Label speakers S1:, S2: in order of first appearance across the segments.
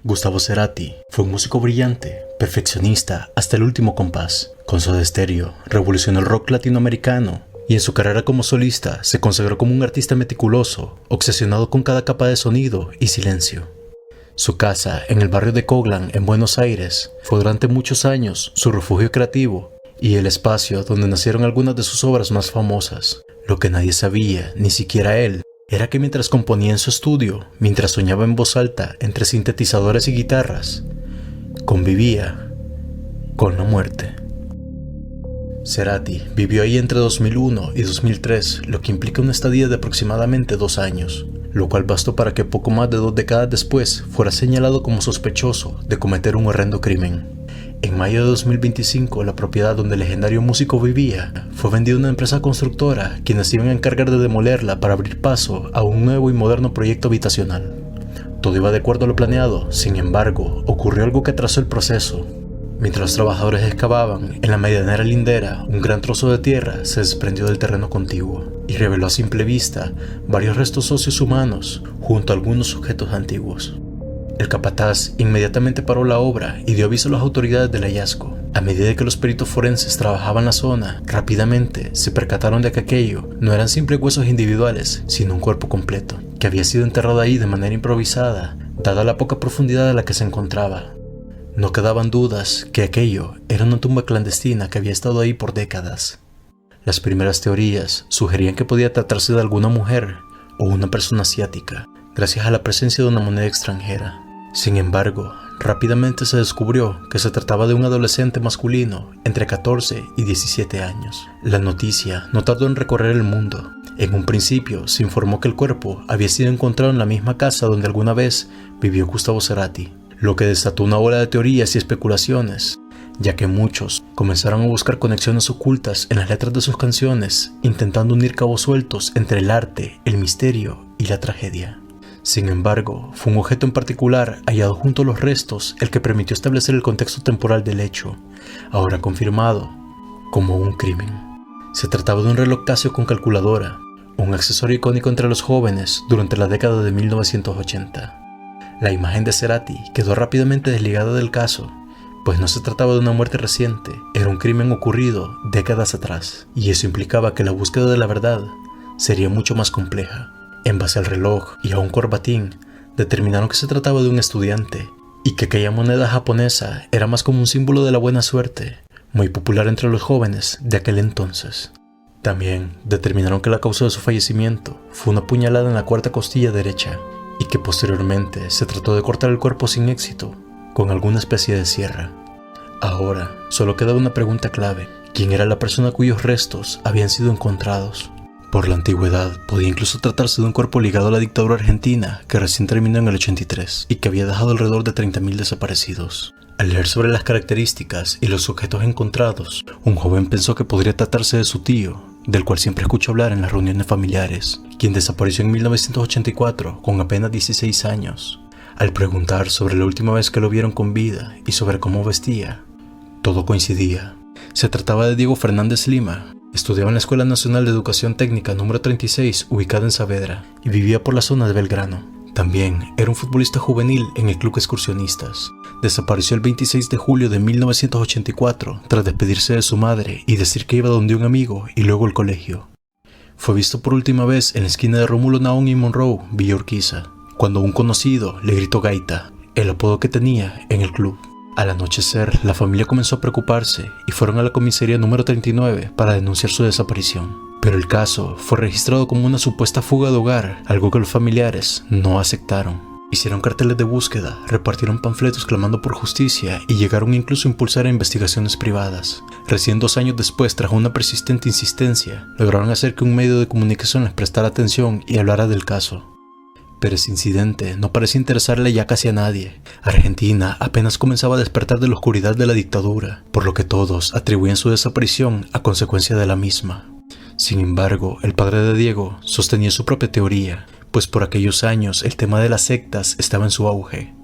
S1: Gustavo Cerati fue un músico brillante, perfeccionista hasta el último compás. Con Soda Stereo revolucionó el rock latinoamericano y en su carrera como solista se consagró como un artista meticuloso, obsesionado con cada capa de sonido y silencio. Su casa en el barrio de Coglan, en Buenos Aires, fue durante muchos años su refugio creativo y el espacio donde nacieron algunas de sus obras más famosas. Lo que nadie sabía, ni siquiera él, era que mientras componía en su estudio, mientras soñaba en voz alta entre sintetizadores y guitarras, convivía con la muerte. Cerati vivió ahí entre 2001 y 2003, lo que implica una estadía de aproximadamente 2 años, lo cual bastó para que poco más de 2 décadas después fuera señalado como sospechoso de cometer un horrendo crimen. En mayo de 2025, la propiedad donde el legendario músico vivía fue vendida a una empresa constructora, quienes se iban a encargar de demolerla para abrir paso a un nuevo y moderno proyecto habitacional. Todo iba de acuerdo a lo planeado, sin embargo, ocurrió algo que atrasó el proceso. Mientras los trabajadores excavaban, en la medianera lindera, un gran trozo de tierra se desprendió del terreno contiguo y reveló a simple vista varios restos óseos humanos junto a algunos objetos antiguos. El capataz inmediatamente paró la obra y dio aviso a las autoridades del hallazgo. A medida que los peritos forenses trabajaban la zona, rápidamente se percataron de que aquello no eran simples huesos individuales, sino un cuerpo completo, que había sido enterrado ahí de manera improvisada, dada la poca profundidad a la que se encontraba. No quedaban dudas que aquello era una tumba clandestina que había estado ahí por décadas. Las primeras teorías sugerían que podía tratarse de alguna mujer o una persona asiática, gracias a la presencia de una moneda extranjera. Sin embargo, rápidamente se descubrió que se trataba de un adolescente masculino entre 14 y 17 años. La noticia no tardó en recorrer el mundo. En un principio se informó que el cuerpo había sido encontrado en la misma casa donde alguna vez vivió Gustavo Cerati, lo que desató una ola de teorías y especulaciones, ya que muchos comenzaron a buscar conexiones ocultas en las letras de sus canciones, intentando unir cabos sueltos entre el arte, el misterio y la tragedia. Sin embargo, fue un objeto en particular hallado junto a los restos el que permitió establecer el contexto temporal del hecho, ahora confirmado como un crimen. Se trataba de un reloj Casio con calculadora, un accesorio icónico entre los jóvenes durante la década de 1980. La imagen de Cerati quedó rápidamente desligada del caso, pues no se trataba de una muerte reciente, era un crimen ocurrido décadas atrás, y eso implicaba que la búsqueda de la verdad sería mucho más compleja. En base al reloj y a un corbatín, determinaron que se trataba de un estudiante y que aquella moneda japonesa era más como un símbolo de la buena suerte, muy popular entre los jóvenes de aquel entonces. También determinaron que la causa de su fallecimiento fue una puñalada en la cuarta costilla derecha y que posteriormente se trató de cortar el cuerpo sin éxito con alguna especie de sierra. Ahora solo quedaba una pregunta clave: ¿quién era la persona cuyos restos habían sido encontrados? Por la antigüedad, podía incluso tratarse de un cuerpo ligado a la dictadura argentina que recién terminó en el 83 y que había dejado alrededor de 30.000 desaparecidos. Al leer sobre las características y los objetos encontrados, un joven pensó que podría tratarse de su tío, del cual siempre escuchó hablar en las reuniones familiares, quien desapareció en 1984 con apenas 16 años. Al preguntar sobre la última vez que lo vieron con vida y sobre cómo vestía, todo coincidía. Se trataba de Diego Fernández Lima. Estudiaba en la Escuela Nacional de Educación Técnica número 36, ubicada en Saavedra, y vivía por la zona de Belgrano. También era un futbolista juvenil en el Club Excursionistas. Desapareció el 26 de julio de 1984 tras despedirse de su madre y decir que iba donde un amigo y luego al colegio. Fue visto por última vez en la esquina de Rómulo Naón y Monroe, Villa Urquiza, cuando un conocido le gritó Gaita, el apodo que tenía en el club. Al anochecer, la familia comenzó a preocuparse y fueron a la comisaría número 39 para denunciar su desaparición. Pero el caso fue registrado como una supuesta fuga de hogar, algo que los familiares no aceptaron. Hicieron carteles de búsqueda, repartieron panfletos clamando por justicia y llegaron incluso a impulsar investigaciones privadas. Recién 2 años después, tras una persistente insistencia, lograron hacer que un medio de comunicación les prestara atención y hablara del caso. Pero ese incidente no parecía interesarle ya casi a nadie. Argentina apenas comenzaba a despertar de la oscuridad de la dictadura, por lo que todos atribuían su desaparición a consecuencia de la misma. Sin embargo, el padre de Diego sostenía su propia teoría, pues por aquellos años el tema de las sectas estaba en su auge,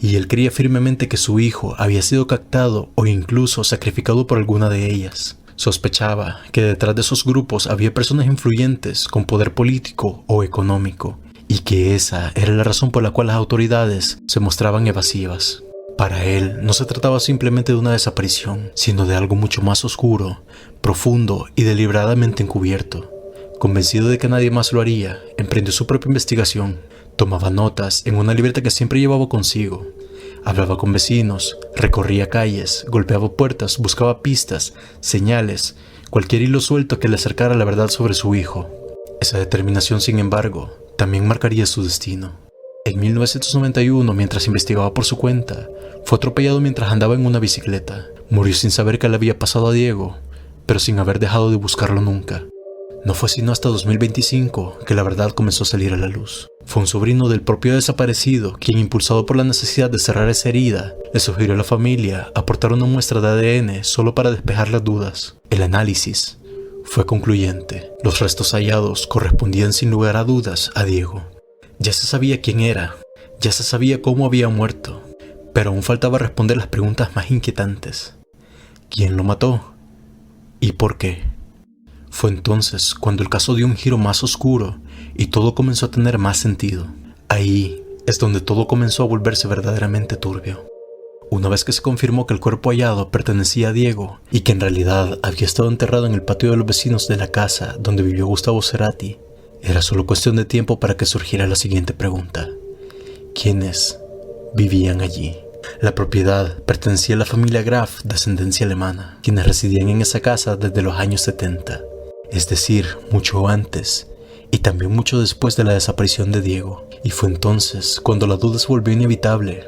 S1: y él creía firmemente que su hijo había sido captado o incluso sacrificado por alguna de ellas. Sospechaba que detrás de esos grupos había personas influyentes con poder político o económico, y que esa era la razón por la cual las autoridades se mostraban evasivas. Para él no se trataba simplemente de una desaparición, sino de algo mucho más oscuro, profundo y deliberadamente encubierto. Convencido de que nadie más lo haría, emprendió su propia investigación. Tomaba notas en una libreta que siempre llevaba consigo. Hablaba con vecinos, recorría calles, golpeaba puertas, buscaba pistas, señales, cualquier hilo suelto que le acercara a la verdad sobre su hijo. Esa determinación, sin embargo, también marcaría su destino. En 1991, mientras investigaba por su cuenta, fue atropellado mientras andaba en una bicicleta. Murió sin saber qué le había pasado a Diego, pero sin haber dejado de buscarlo nunca. No fue sino hasta 2025 que la verdad comenzó a salir a la luz. Fue un sobrino del propio desaparecido quien, impulsado por la necesidad de cerrar esa herida, le sugirió a la familia aportar una muestra de ADN solo para despejar las dudas. El análisis fue concluyente. Los restos hallados correspondían sin lugar a dudas a Diego. Ya se sabía quién era, ya se sabía cómo había muerto, pero aún faltaba responder las preguntas más inquietantes. ¿Quién lo mató? ¿Y por qué? Fue entonces cuando el caso dio un giro más oscuro y todo comenzó a tener más sentido. Ahí es donde todo comenzó a volverse verdaderamente turbio. Una vez que se confirmó que el cuerpo hallado pertenecía a Diego y que en realidad había estado enterrado en el patio de los vecinos de la casa donde vivió Gustavo Cerati, era solo cuestión de tiempo para que surgiera la siguiente pregunta: ¿quiénes vivían allí? La propiedad pertenecía a la familia Graf, de ascendencia alemana, quienes residían en esa casa desde los años 70, es decir, mucho antes y también mucho después de la desaparición de Diego. Y fue entonces cuando la duda se volvió inevitable.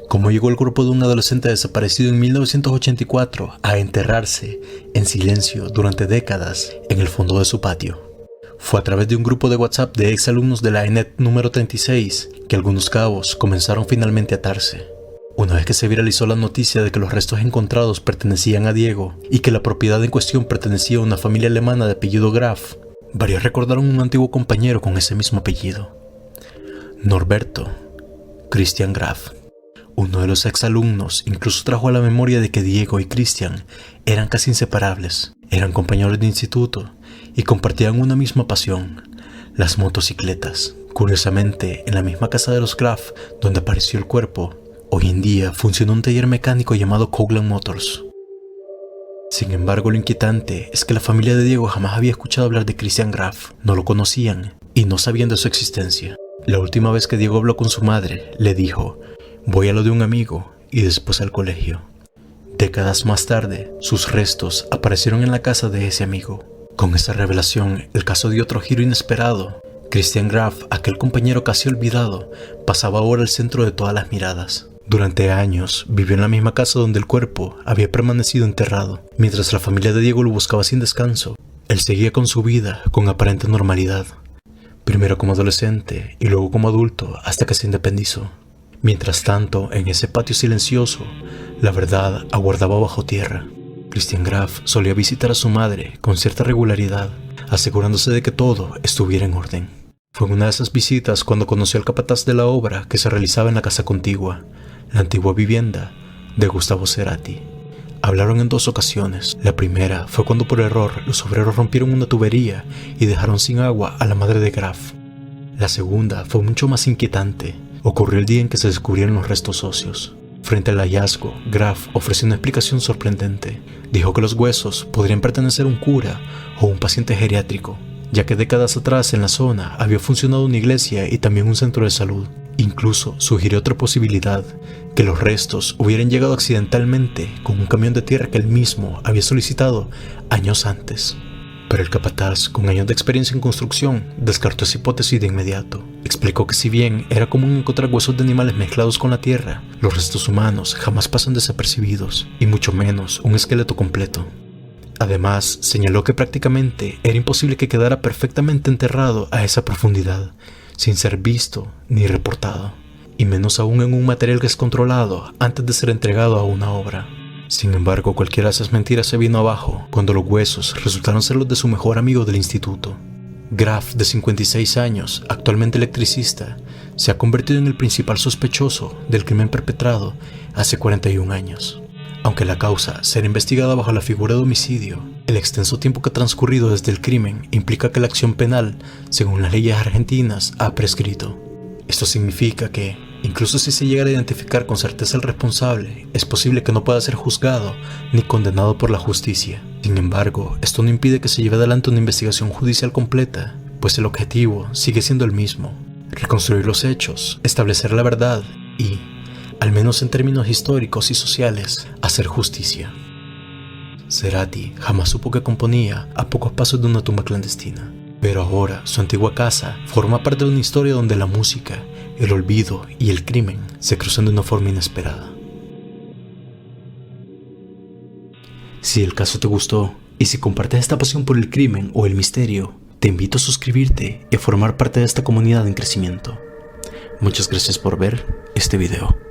S1: ¿Cómo llegó el cuerpo de un adolescente desaparecido en 1984 a enterrarse en silencio durante décadas en el fondo de su patio? Fue a través de un grupo de WhatsApp de exalumnos de la ENET número 36 que algunos cabos comenzaron finalmente a atarse. Una vez que se viralizó la noticia de que los restos encontrados pertenecían a Diego y que la propiedad en cuestión pertenecía a una familia alemana de apellido Graf, varios recordaron un antiguo compañero con ese mismo apellido: Norberto Christian Graf. Uno de los exalumnos incluso trajo a la memoria de que Diego y Christian eran casi inseparables, eran compañeros de instituto y compartían una misma pasión: las motocicletas. Curiosamente, en la misma casa de los Graf donde apareció el cuerpo, hoy en día funciona un taller mecánico llamado Coughlan Motors. Sin embargo, lo inquietante es que la familia de Diego jamás había escuchado hablar de Christian Graf, no lo conocían y no sabían de su existencia. La última vez que Diego habló con su madre, le dijo: voy a lo de un amigo y después al colegio. Décadas más tarde, sus restos aparecieron en la casa de ese amigo. Con esa revelación, el caso dio otro giro inesperado. Christian Graf, aquel compañero casi olvidado, pasaba ahora al centro de todas las miradas. Durante años vivió en la misma casa donde el cuerpo había permanecido enterrado. Mientras la familia de Diego lo buscaba sin descanso, él seguía con su vida con aparente normalidad. Primero como adolescente y luego como adulto hasta que se independizó. Mientras tanto, en ese patio silencioso, la verdad aguardaba bajo tierra. Christian Graf solía visitar a su madre con cierta regularidad, asegurándose de que todo estuviera en orden. Fue en una de esas visitas cuando conoció al capataz de la obra que se realizaba en la casa contigua, la antigua vivienda de Gustavo Cerati. Hablaron en 2 ocasiones. La primera fue cuando por error los obreros rompieron una tubería y dejaron sin agua a la madre de Graf. La segunda fue mucho más inquietante. Ocurrió el día en que se descubrieron los restos óseos. Frente al hallazgo, Graf ofreció una explicación sorprendente. Dijo que los huesos podrían pertenecer a un cura o un paciente geriátrico, ya que décadas atrás en la zona había funcionado una iglesia y también un centro de salud. Incluso sugirió otra posibilidad, que los restos hubieran llegado accidentalmente con un camión de tierra que él mismo había solicitado años antes. Pero el capataz, con años de experiencia en construcción, descartó esa hipótesis de inmediato. Explicó que si bien era común encontrar huesos de animales mezclados con la tierra, los restos humanos jamás pasan desapercibidos, y mucho menos un esqueleto completo. Además, señaló que prácticamente era imposible que quedara perfectamente enterrado a esa profundidad, sin ser visto ni reportado, y menos aún en un material descontrolado antes de ser entregado a una obra. Sin embargo, cualquiera de esas mentiras se vino abajo cuando los huesos resultaron ser los de su mejor amigo del instituto. Graf, de 56 años, actualmente electricista, se ha convertido en el principal sospechoso del crimen perpetrado hace 41 años. Aunque la causa será investigada bajo la figura de homicidio, El extenso tiempo que ha transcurrido desde el crimen implica que la acción penal, según las leyes argentinas, ha prescrito. Esto significa que, incluso si se llegara a identificar con certeza al responsable, es posible que no pueda ser juzgado ni condenado por la justicia. Sin embargo, esto no impide que se lleve adelante una investigación judicial completa, pues el objetivo sigue siendo el mismo: reconstruir los hechos, establecer la verdad y, al menos en términos históricos y sociales, hacer justicia. Cerati jamás supo que componía a pocos pasos de una tumba clandestina, pero ahora su antigua casa forma parte de una historia donde la música, el olvido y el crimen se cruzan de una forma inesperada. Si el caso te gustó y si compartes esta pasión por el crimen o el misterio, te invito a suscribirte y a formar parte de esta comunidad en crecimiento. Muchas gracias por ver este video.